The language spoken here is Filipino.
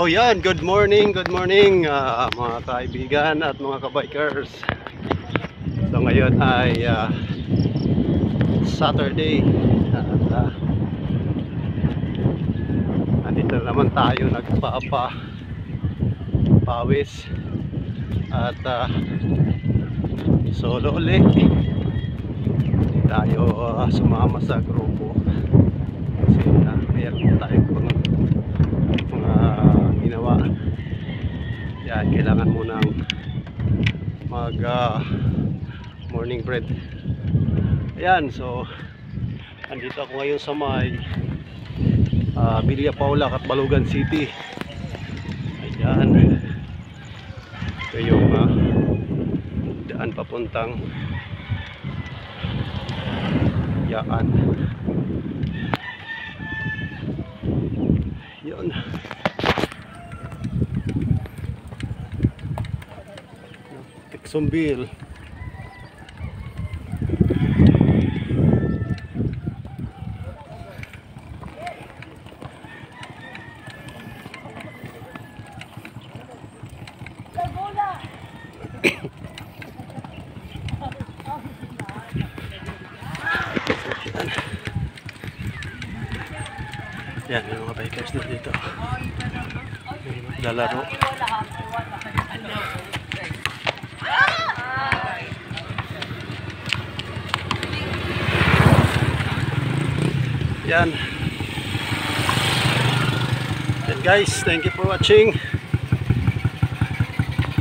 Oh yan, good morning mga kaibigan at mga kabikers. So ngayon ay Saturday at andito na naman tayo pawis at solo ulit tayo sumama sa grupo kasi mayroon tayong mga ginawa. Yan, kailangan munang mag morning bread. Ayan, so andito ako ngayon sa may Villa Paula, Catbalogan City. Ayan, ito yung daan papuntang Yaan. Yun. Texonville. Yan, yung mga bikers na dito. May maglalaro. Yan. Yan guys, thank you for watching.